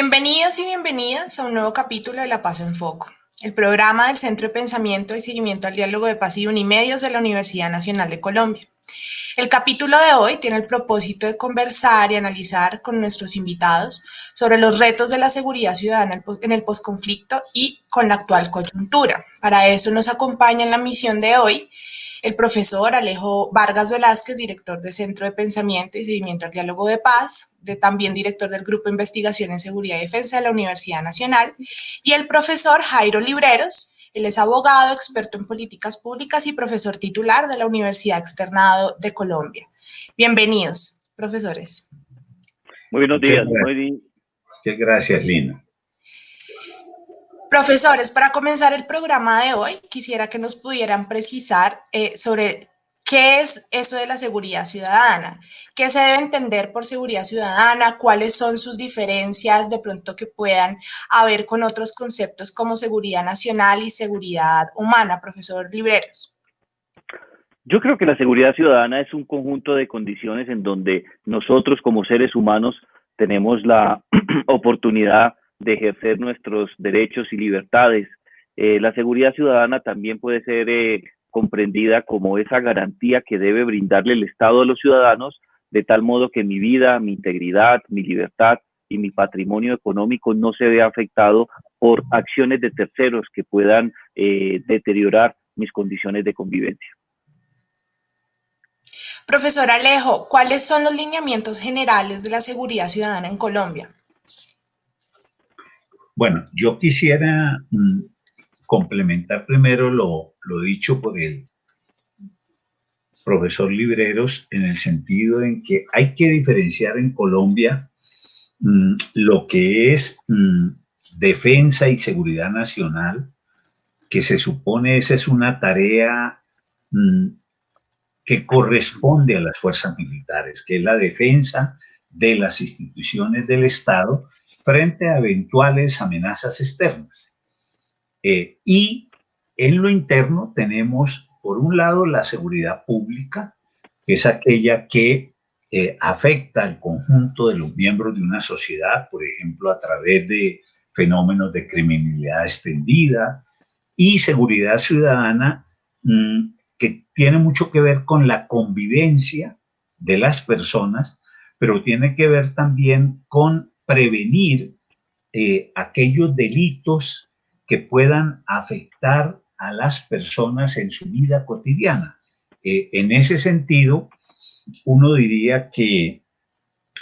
Bienvenidos y bienvenidas a un nuevo capítulo de La Paz en Foco, el programa del Centro de Pensamiento y Seguimiento al Diálogo de Paz y Unimedios de la Universidad Nacional de Colombia. El capítulo de hoy tiene el propósito de conversar y analizar con nuestros invitados sobre los retos de la seguridad ciudadana en el posconflicto y con la actual coyuntura. Para eso nos acompaña en la misión de hoy el profesor Alejo Vargas Velázquez, director del Centro de Pensamiento y Seguimiento al Diálogo de Paz, también director del Grupo de Investigación en Seguridad y Defensa de la Universidad Nacional, y el profesor Jairo Libreros. Él es abogado, experto en políticas públicas y profesor titular de la Universidad Externado de Colombia. Bienvenidos, profesores. Muy buenos días. Muchas gracias, Lina. Profesores, para comenzar el programa de hoy, quisiera que nos pudieran precisar sobre qué es eso de la seguridad ciudadana, qué se debe entender por seguridad ciudadana, cuáles son sus diferencias de pronto que puedan haber con otros conceptos como seguridad nacional y seguridad humana. Profesor Libreros. Yo creo que la seguridad ciudadana es un conjunto de condiciones en donde nosotros como seres humanos tenemos la oportunidad de ejercer nuestros derechos y libertades. La seguridad ciudadana también puede ser comprendida como esa garantía que debe brindarle el Estado a los ciudadanos, de tal modo que mi vida, mi integridad, mi libertad y mi patrimonio económico no se vea afectado por acciones de terceros que puedan deteriorar mis condiciones de convivencia. Profesor Alejo, ¿cuáles son los lineamientos generales de la seguridad ciudadana en Colombia? Bueno, yo quisiera complementar primero lo dicho por el profesor Libreros, en el sentido en que hay que diferenciar en Colombia lo que es defensa y seguridad nacional, que se supone esa es una tarea que corresponde a las fuerzas militares, que es la defensa de las instituciones del Estado frente a eventuales amenazas externas. Y en lo interno tenemos, por un lado, la seguridad pública, que es aquella que afecta al conjunto de los miembros de una sociedad, por ejemplo, a través de fenómenos de criminalidad extendida, y seguridad ciudadana, que tiene mucho que ver con la convivencia de las personas, pero tiene que ver también con prevenir aquellos delitos que puedan afectar a las personas en su vida cotidiana. En ese sentido, uno diría que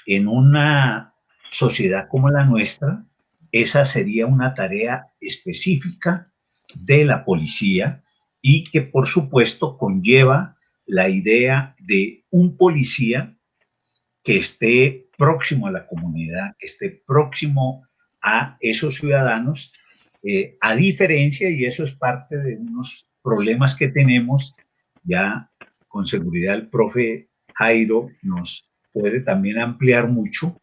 en una sociedad como la nuestra, esa sería una tarea específica de la policía y que por supuesto conlleva la idea de un policía que esté próximo a la comunidad, que esté próximo a esos ciudadanos, a diferencia, y eso es parte de unos problemas que tenemos, ya con seguridad el profe Jairo nos puede también ampliar mucho,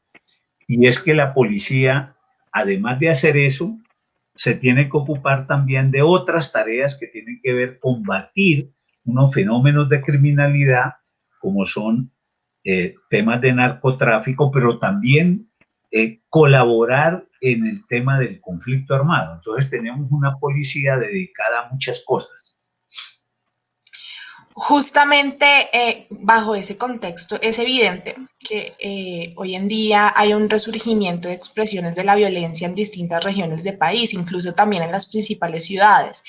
y es que la policía, además de hacer eso, se tiene que ocupar también de otras tareas que tienen que ver con combatir unos fenómenos de criminalidad, como son temas de narcotráfico, pero también colaborar en el tema del conflicto armado. Entonces tenemos una policía dedicada a muchas cosas. Justamente bajo ese contexto es evidente que hoy en día hay un resurgimiento de expresiones de la violencia en distintas regiones del país, incluso también en las principales ciudades.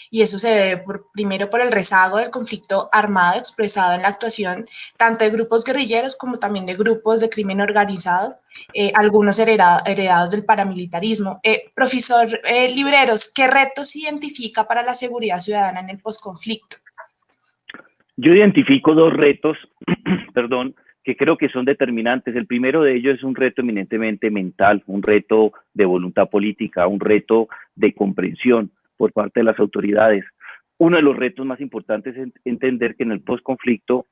Y eso se debe primero por el rezago del conflicto armado expresado en la actuación tanto de grupos guerrilleros como también de grupos de crimen organizado, algunos heredados del paramilitarismo. Profesor Libreros, ¿qué retos identifica para la seguridad ciudadana en el posconflicto? Yo identifico dos retos, perdón, que creo que son determinantes. El primero de ellos es un reto eminentemente mental, un reto de voluntad política, un reto de comprensión por parte de las autoridades. Uno de los retos más importantes es entender que en el posconflicto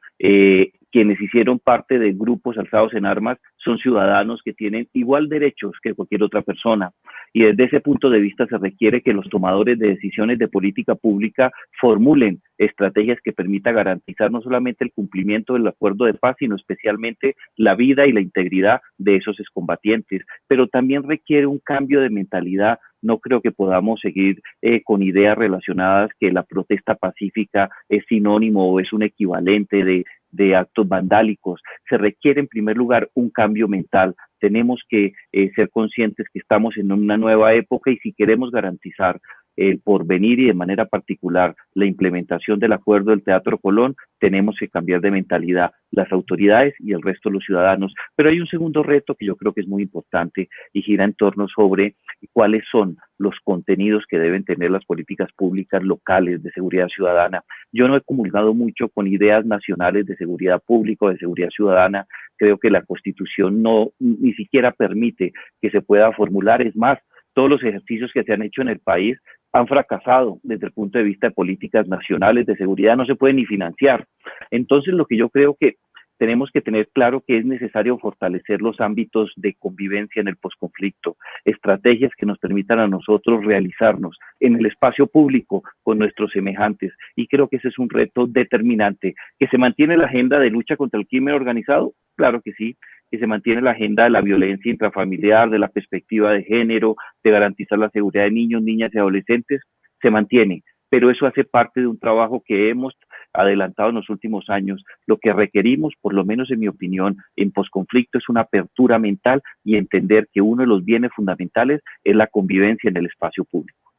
quienes hicieron parte de grupos alzados en armas son ciudadanos que tienen igual derechos que cualquier otra persona. Y desde ese punto de vista se requiere que los tomadores de decisiones de política pública formulen estrategias que permitan garantizar no solamente el cumplimiento del acuerdo de paz, sino especialmente la vida y la integridad de esos excombatientes. Pero también requiere un cambio de mentalidad. No creo que podamos seguir con ideas relacionadas que la protesta pacífica es sinónimo o es un equivalente de actos vandálicos. Se requiere en primer lugar un cambio mental. Tenemos que ser conscientes que estamos en una nueva época y si queremos garantizar el porvenir y de manera particular la implementación del acuerdo del Teatro Colón, tenemos que cambiar de mentalidad las autoridades y el resto de los ciudadanos. Pero hay un segundo reto que yo creo que es muy importante y gira en torno sobre cuáles son los contenidos que deben tener las políticas públicas locales de seguridad ciudadana. Yo no he comulgado mucho con ideas nacionales de seguridad pública o de seguridad ciudadana. Creo que la Constitución ni siquiera permite que se pueda formular. Es más, todos los ejercicios que se han hecho en el país han fracasado desde el punto de vista de políticas nacionales de seguridad, no se puede ni financiar. Entonces, lo que yo creo que tenemos que tener claro que es necesario fortalecer los ámbitos de convivencia en el posconflicto, estrategias que nos permitan a nosotros realizarnos en el espacio público con nuestros semejantes. Y creo que ese es un reto determinante. ¿Que se mantiene la agenda de lucha contra el crimen organizado? Claro que sí. Que se mantiene la agenda de la violencia intrafamiliar, de la perspectiva de género, de garantizar la seguridad de niños, niñas y adolescentes, se mantiene. Pero eso hace parte de un trabajo que hemos adelantado en los últimos años. Lo que requerimos, por lo menos en mi opinión, en posconflicto es una apertura mental y entender que uno de los bienes fundamentales es la convivencia en el espacio público.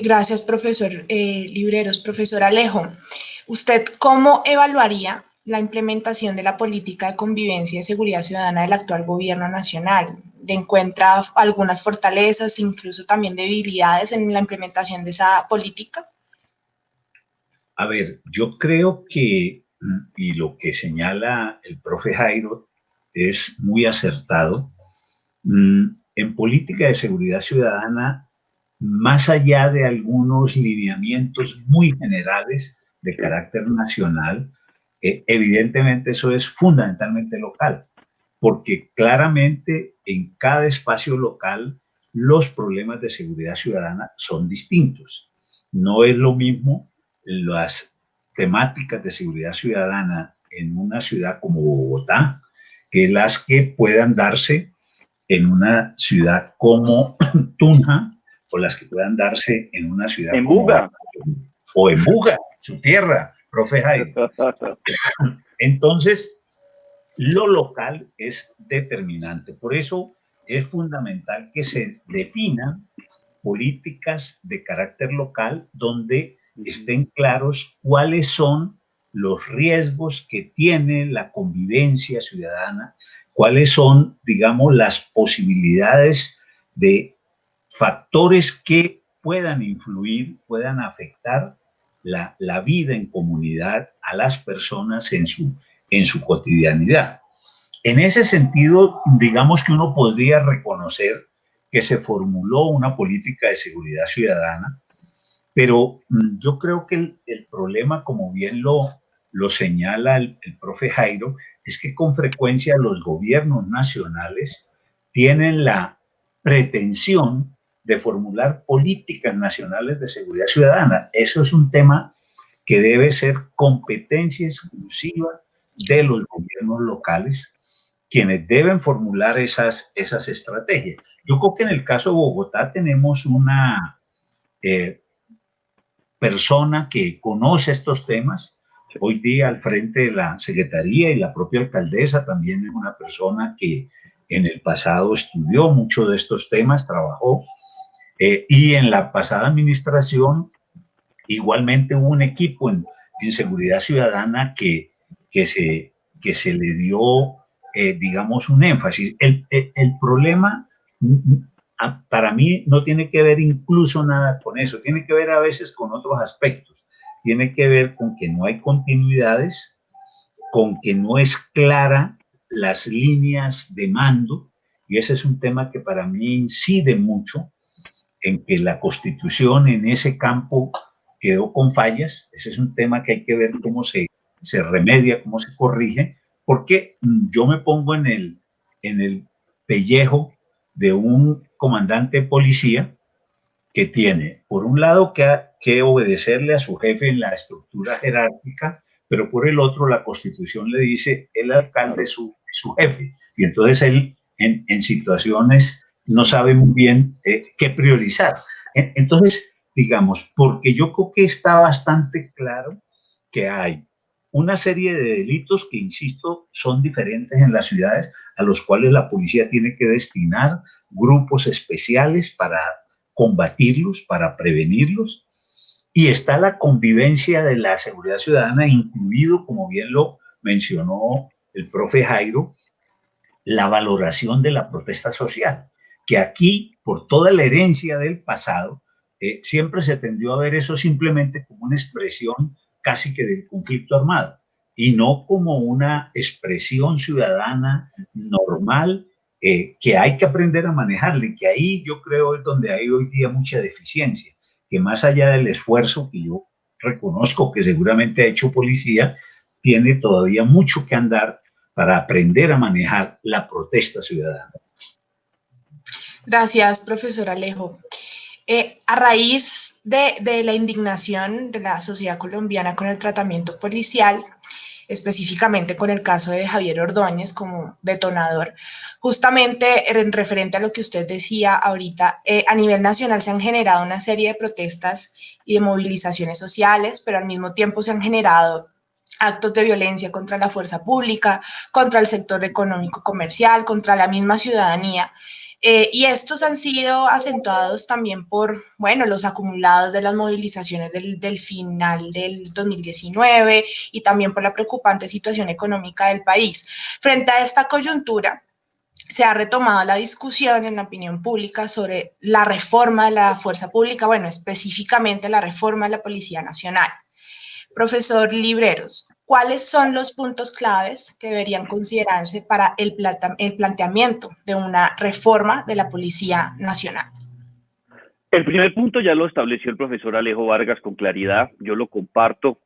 Gracias, profesor Libreros. Profesor Alejo, ¿usted cómo evaluaría la implementación de la política de convivencia y seguridad ciudadana del actual gobierno nacional? ¿Le encuentra algunas fortalezas, incluso también debilidades en la implementación de esa política? A ver, yo creo que, y lo que señala el profe Jairo es muy acertado, en política de seguridad ciudadana, más allá de algunos lineamientos muy generales de carácter nacional, evidentemente eso es fundamentalmente local, porque claramente en cada espacio local los problemas de seguridad ciudadana son distintos. No es lo mismo las temáticas de seguridad ciudadana en una ciudad como Bogotá que las que puedan darse en una ciudad como Tunja o las que puedan darse en una ciudad en como Buga o en Buga, su tierra, profe Jairo. Entonces, lo local es determinante. Por eso es fundamental que se definan políticas de carácter local donde estén claros cuáles son los riesgos que tiene la convivencia ciudadana, cuáles son, digamos, las posibilidades de factores que puedan influir, puedan afectar la vida en comunidad a las personas en su cotidianidad. En ese sentido, digamos que uno podría reconocer que se formuló una política de seguridad ciudadana, pero yo creo que el problema, como bien lo señala el profe Jairo, es que con frecuencia los gobiernos nacionales tienen la pretensión de formular políticas nacionales de seguridad ciudadana. Eso es un tema que debe ser competencia exclusiva de los gobiernos locales, quienes deben formular esas estrategias. Yo creo que en el caso de Bogotá tenemos una persona que conoce estos temas. Hoy día al frente de la Secretaría y la propia alcaldesa también es una persona que en el pasado estudió mucho de estos temas, trabajó. Y en la pasada administración igualmente hubo un equipo en seguridad ciudadana que se le dio, digamos, un énfasis. El problema para mí no tiene que ver incluso nada con eso, tiene que ver a veces con otros aspectos. Tiene que ver con que no hay continuidades, con que no es clara las líneas de mando, y ese es un tema que para mí incide mucho en que la Constitución en ese campo quedó con fallas. Ese es un tema que hay que ver cómo se se remedia, cómo se corrige, porque yo me pongo en el pellejo de un comandante de policía que tiene, por un lado, que obedecerle a su jefe en la estructura jerárquica, pero por el otro, la Constitución le dice, el alcalde es su jefe. Y entonces él, en situaciones, no sabe muy bien qué priorizar. Entonces, digamos, porque yo creo que está bastante claro que hay una serie de delitos que, insisto, son diferentes en las ciudades, a los cuales la policía tiene que destinar grupos especiales para combatirlos, para prevenirlos. Y está la convivencia de la seguridad ciudadana, incluido, como bien lo mencionó el profe Jairo, la valoración de la protesta social, que aquí, por toda la herencia del pasado, siempre se tendió a ver eso simplemente como una expresión casi que del conflicto armado y no como una expresión ciudadana normal que hay que aprender a manejarla, y que ahí yo creo es donde hay hoy día mucha deficiencia, que más allá del esfuerzo que yo reconozco que seguramente ha hecho policía, tiene todavía mucho que andar para aprender a manejar la protesta ciudadana. Gracias, profesor Alejo. A raíz de la indignación de la sociedad colombiana con el tratamiento policial, específicamente con el caso de Javier Ordóñez como detonador, justamente en referente a lo que usted decía ahorita, a nivel nacional se han generado una serie de protestas y de movilizaciones sociales, pero al mismo tiempo se han generado actos de violencia contra la fuerza pública, contra el sector económico comercial, contra la misma ciudadanía. Y estos han sido acentuados también por, bueno, los acumulados de las movilizaciones del final del 2019 y también por la preocupante situación económica del país. Frente a esta coyuntura, se ha retomado la discusión en la opinión pública sobre la reforma de la fuerza pública, bueno, específicamente la reforma de la Policía Nacional. Profesor Libreros, ¿cuáles son los puntos claves que deberían considerarse para el planteamiento de una reforma de la Policía Nacional? El primer punto ya lo estableció el profesor Alejo Vargas con claridad, yo lo comparto,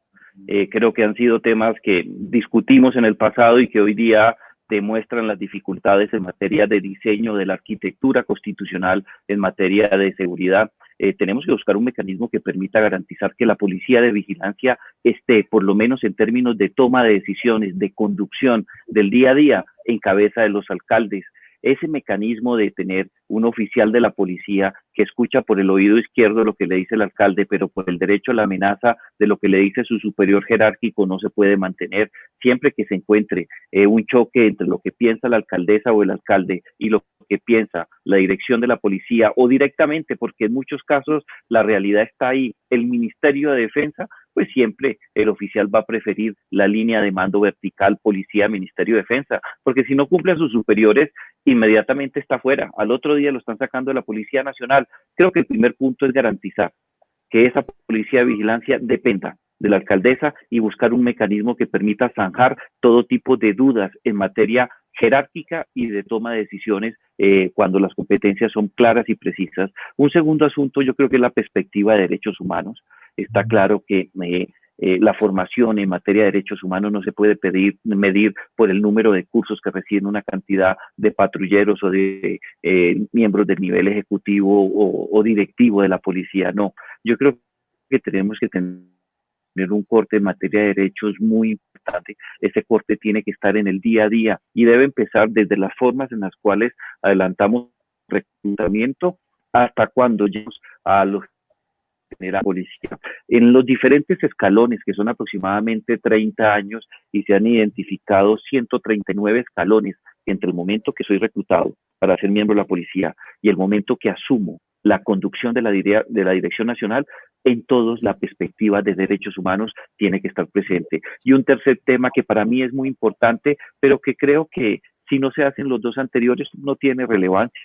creo que han sido temas que discutimos en el pasado y que hoy día demuestran las dificultades en materia de diseño de la arquitectura constitucional, en materia de seguridad. Tenemos que buscar un mecanismo que permita garantizar que la policía de vigilancia esté, por lo menos en términos de toma de decisiones, de conducción del día a día, en cabeza de los alcaldes. Ese mecanismo de tener un oficial de la policía que escucha por el oído izquierdo lo que le dice el alcalde, pero por el derecho a la amenaza de lo que le dice su superior jerárquico, no se puede mantener. Siempre que se encuentre un choque entre lo que piensa la alcaldesa o el alcalde y lo que piensa la dirección de la policía, o directamente, porque en muchos casos la realidad está ahí, el Ministerio de Defensa, pues siempre el oficial va a preferir la línea de mando vertical, policía, Ministerio de Defensa, porque si no cumple a sus superiores, inmediatamente está fuera. Al otro día lo están sacando de la Policía Nacional. Creo que el primer punto es garantizar que esa policía de vigilancia dependa de la alcaldesa y buscar un mecanismo que permita zanjar todo tipo de dudas en materia jerárquica y de toma de decisiones cuando las competencias son claras y precisas. Un segundo asunto, yo creo que es la perspectiva de derechos humanos. Está claro que la formación en materia de derechos humanos no se puede medir por el número de cursos que reciben una cantidad de patrulleros o de miembros del nivel ejecutivo o directivo de la policía. No, yo creo que tenemos que tener un corte en materia de derechos muy importante. Ese corte tiene que estar en el día a día y debe empezar desde las formas en las cuales adelantamos reclutamiento hasta cuando llegamos a los general policía. En los diferentes escalones, que son aproximadamente 30 años, y se han identificado 139 escalones entre el momento que soy reclutado para ser miembro de la policía y el momento que asumo la conducción de la Dirección Nacional, en todos la perspectiva de derechos humanos tiene que estar presente. Y un tercer tema que para mí es muy importante, pero que creo que si no se hacen los dos anteriores no tiene relevancia.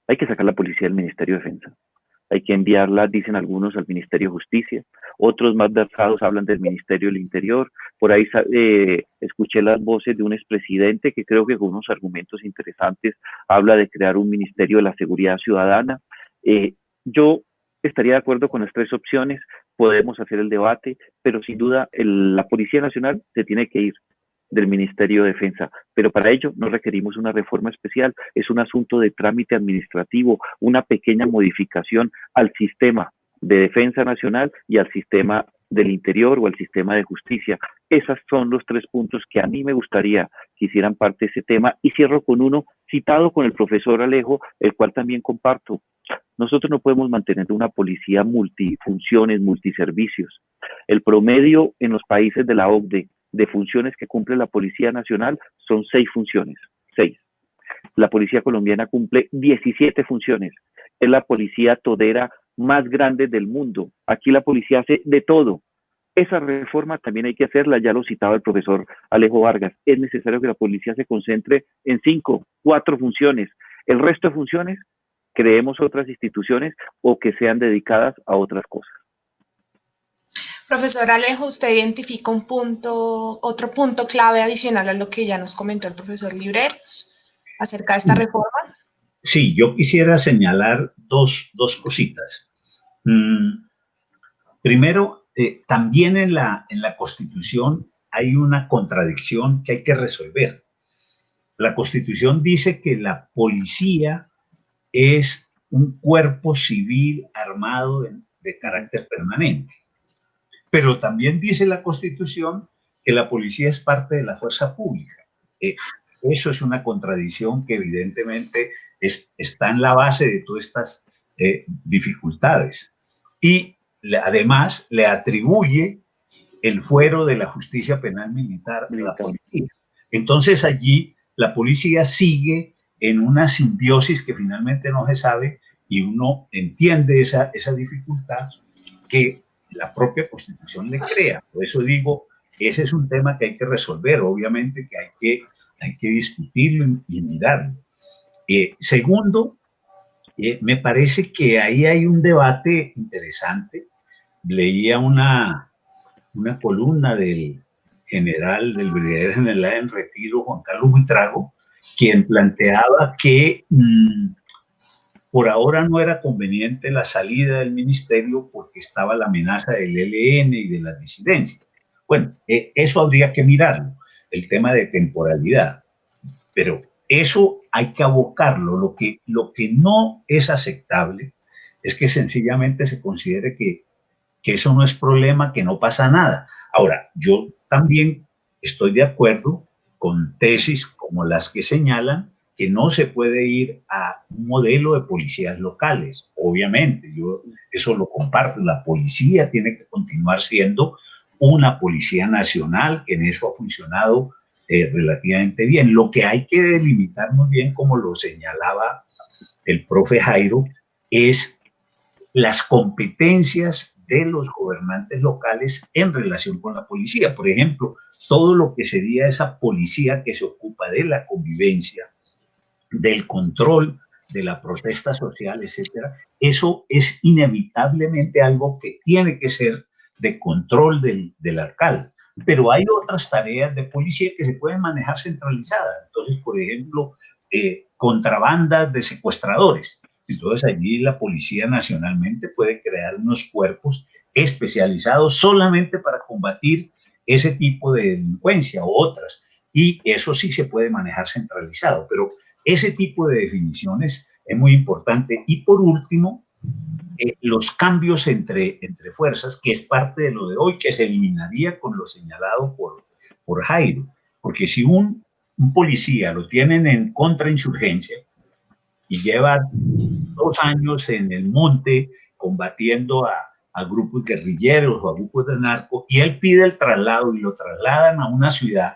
Hay que sacar la policía del Ministerio de Defensa. Hay que enviarla, dicen algunos, al Ministerio de Justicia, otros más versados hablan del Ministerio del Interior. Por ahí escuché las voces de un expresidente que creo que con unos argumentos interesantes habla de crear un Ministerio de la Seguridad Ciudadana. Yo estaría de acuerdo con las tres opciones, podemos hacer el debate, pero sin duda la Policía Nacional se tiene que ir del Ministerio de Defensa, pero para ello no requerimos una reforma especial, es un asunto de trámite administrativo, una pequeña modificación al sistema de defensa nacional y al sistema del interior o al sistema de justicia. Esos son los 3 puntos que a mí me gustaría que hicieran parte de ese tema, y cierro con uno citado con el profesor Alejo, el cual también comparto. Nosotros no podemos mantener una policía multifunciones, multiservicios. El promedio en los países de la OCDE de funciones que cumple la Policía Nacional son 6 funciones, 6. La Policía Colombiana cumple 17 funciones. Es la policía todera más grande del mundo. Aquí la policía hace de todo. Esa reforma también hay que hacerla, ya lo citaba el profesor Alejo Vargas. Es necesario que la policía se concentre en 5, 4 funciones. El resto de funciones, creemos otras instituciones o que sean dedicadas a otras cosas. Profesor Alejo, usted identifica otro punto clave adicional a lo que ya nos comentó el profesor Libreros acerca de esta reforma. Sí, yo quisiera señalar dos cositas. Primero, también en la Constitución hay una contradicción que hay que resolver. La Constitución dice que la policía es un cuerpo civil armado de carácter permanente. Pero también dice la Constitución que la policía es parte de la fuerza pública. Eso es una contradicción que evidentemente está en la base de todas estas dificultades. Y además le atribuye el fuero de la justicia penal militar a la policía. Entonces allí la policía sigue en una simbiosis que finalmente no se sabe, y uno entiende esa dificultad que la propia Constitución le crea. Por eso digo, ese es un tema que hay que resolver, obviamente que hay que discutirlo y mirarlo. Segundo, me parece que ahí hay un debate interesante. Leía una columna del brigadier general en retiro, Juan Carlos Buitrago, quien planteaba que por ahora no era conveniente la salida del ministerio porque estaba la amenaza del ELN y de las disidencias. Bueno, eso habría que mirarlo, el tema de temporalidad, pero eso hay que abocarlo. Lo que no es aceptable es que sencillamente se considere que eso no es problema, que no pasa nada. Ahora, yo también estoy de acuerdo con tesis como las que señalan que no se puede ir a un modelo de policías locales. Obviamente, yo eso lo comparto. La policía tiene que continuar siendo una policía nacional, que en eso ha funcionado relativamente bien. Lo que hay que delimitar muy bien, como lo señalaba el profe Jairo, es las competencias de los gobernantes locales en relación con la policía. Por ejemplo, todo lo que sería esa policía que se ocupa de la convivencia, del control de la protesta social, etcétera, eso es inevitablemente algo que tiene que ser de control del alcalde. Pero hay otras tareas de policía que se pueden manejar centralizadas. Entonces, por ejemplo, contrabandas de secuestradores. Entonces, allí la Policía nacionalmente puede crear unos cuerpos especializados solamente para combatir ese tipo de delincuencia o otras. Y eso sí se puede manejar centralizado. Pero ese tipo de definiciones es muy importante. Y por último, los cambios entre fuerzas, que es parte de lo de hoy, que se eliminaría con lo señalado por Jairo. Porque si un policía lo tienen en contrainsurgencia y lleva 2 años en el monte combatiendo a grupos guerrilleros o a grupos de narco, y él pide el traslado y lo trasladan a una ciudad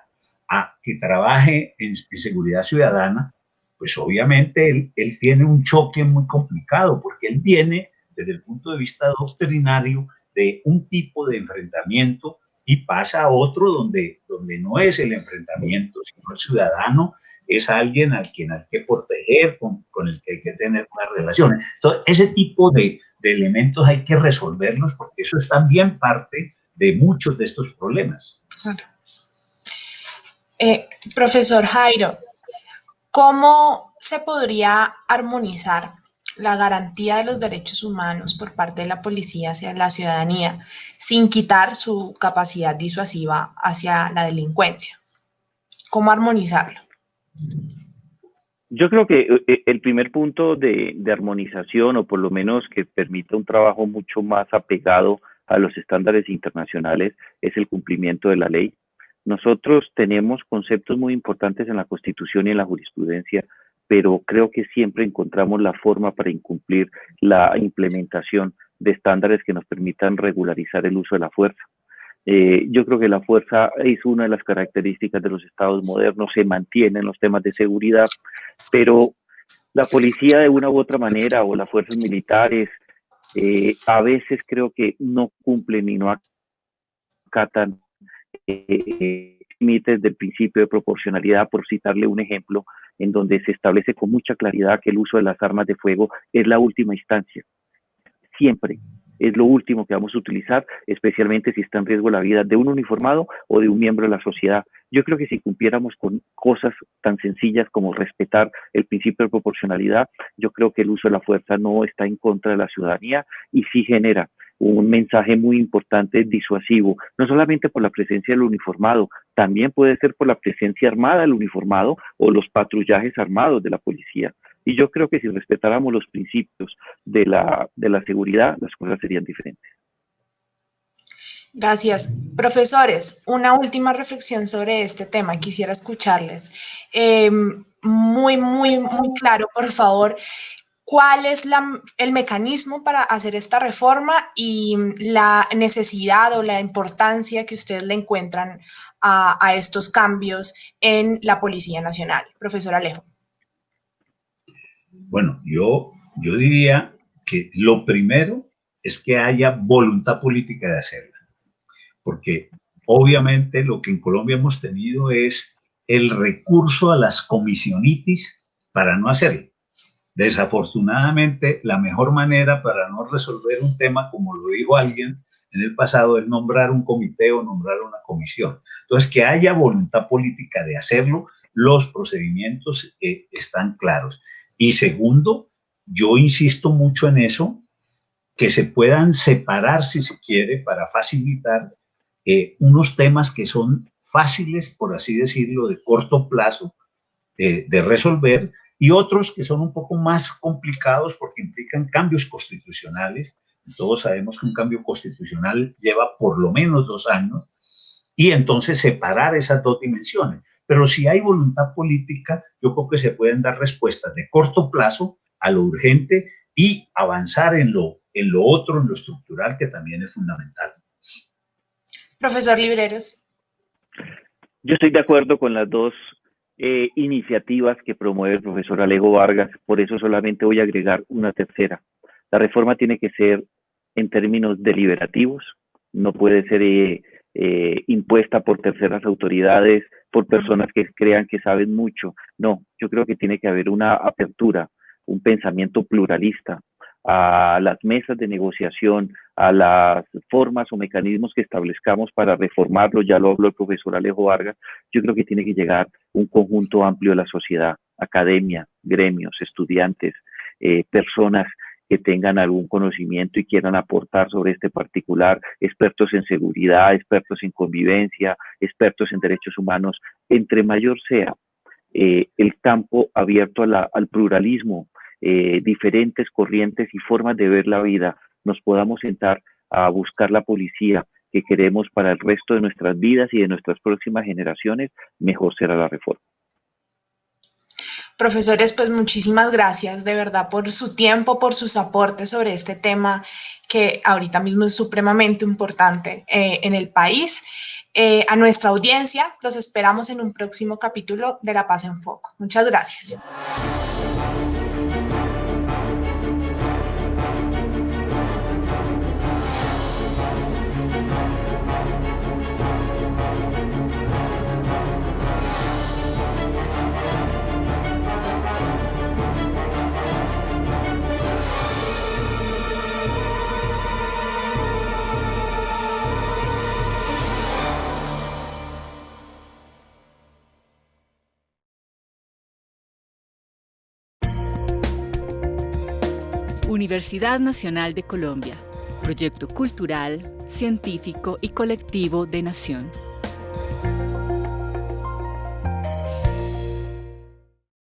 a que trabaje en seguridad ciudadana, pues obviamente él tiene un choque muy complicado, porque él viene desde el punto de vista doctrinario de un tipo de enfrentamiento y pasa a otro donde no es el enfrentamiento, sino el ciudadano es alguien al quien hay que proteger, con el que hay que tener una relación. Entonces, ese tipo de elementos hay que resolverlos, porque eso es también parte de muchos de estos problemas. Profesor Jairo, ¿cómo se podría armonizar la garantía de los derechos humanos por parte de la policía hacia la ciudadanía, sin quitar su capacidad disuasiva hacia la delincuencia. ¿Cómo armonizarlo? Yo creo que el primer punto de armonización, o por lo menos que permita un trabajo mucho más apegado a los estándares internacionales, es el cumplimiento de la ley. Nosotros tenemos conceptos muy importantes en la Constitución y en la jurisprudencia, pero creo que siempre encontramos la forma para incumplir la implementación de estándares que nos permitan regularizar el uso de la fuerza. Yo creo que la fuerza es una de las características de los estados modernos, se mantiene en los temas de seguridad, pero la policía de una u otra manera o las fuerzas militares a veces creo que no cumplen y no acatan límites del principio de proporcionalidad, por citarle un ejemplo, en donde se establece con mucha claridad que el uso de las armas de fuego es la última instancia. Siempre es lo último que vamos a utilizar, especialmente si está en riesgo la vida de un uniformado o de un miembro de la sociedad. Yo creo que si cumpliéramos con cosas tan sencillas como respetar el principio de proporcionalidad, yo creo que el uso de la fuerza no está en contra de la ciudadanía y sí genera un mensaje muy importante disuasivo, no solamente por la presencia del uniformado, también puede ser por la presencia armada del uniformado o los patrullajes armados de la policía. Y yo creo que si respetáramos los principios de la seguridad, las cosas serían diferentes. Gracias. Profesores, una última reflexión sobre este tema. Quisiera escucharles. Muy claro, por favor, ¿cuál es el mecanismo para hacer esta reforma y la necesidad o la importancia que ustedes le encuentran a estos cambios en la Policía Nacional? Profesor Alejo. Bueno, yo diría que lo primero es que haya voluntad política de hacerla, porque obviamente lo que en Colombia hemos tenido es el recurso a las comisionitis para no hacerlo. Desafortunadamente, la mejor manera para no resolver un tema, como lo dijo alguien en el pasado, es nombrar un comité o nombrar una comisión. Entonces, que haya voluntad política de hacerlo, los procedimientos están claros. Y segundo, yo insisto mucho en eso, que se puedan separar, si se quiere, para facilitar unos temas que son fáciles, por así decirlo, de corto plazo, de resolver, y otros que son un poco más complicados porque implican cambios constitucionales. Todos sabemos que un cambio constitucional lleva por lo menos 2 años, y entonces separar esas dos dimensiones. Pero si hay voluntad política, yo creo que se pueden dar respuestas de corto plazo a lo urgente y avanzar en lo otro, en lo estructural, que también es fundamental. Profesor Libreros. Yo estoy de acuerdo con las dos iniciativas que promueve el profesor Alejo Vargas, por eso solamente voy a agregar una tercera. La reforma tiene que ser en términos deliberativos, no puede ser impuesta por terceras autoridades, por personas que crean que saben mucho. No, yo creo que tiene que haber una apertura, un pensamiento pluralista a las mesas de negociación, a las formas o mecanismos que establezcamos para reformarlo, ya lo habló el profesor Alejo Vargas. Yo creo que tiene que llegar un conjunto amplio de la sociedad, academia, gremios, estudiantes, personas que tengan algún conocimiento y quieran aportar sobre este particular, expertos en seguridad, expertos en convivencia, expertos en derechos humanos. Entre mayor sea el campo abierto al pluralismo, diferentes corrientes y formas de ver la vida, nos podamos sentar a buscar la policía que queremos para el resto de nuestras vidas y de nuestras próximas generaciones, mejor será la reforma. Profesores, pues muchísimas gracias de verdad por su tiempo, por sus aportes sobre este tema que ahorita mismo es supremamente importante en el país. A nuestra audiencia, los esperamos en un próximo capítulo de La Paz en Foco. Muchas gracias. Universidad Nacional de Colombia, proyecto cultural, científico y colectivo de Nación.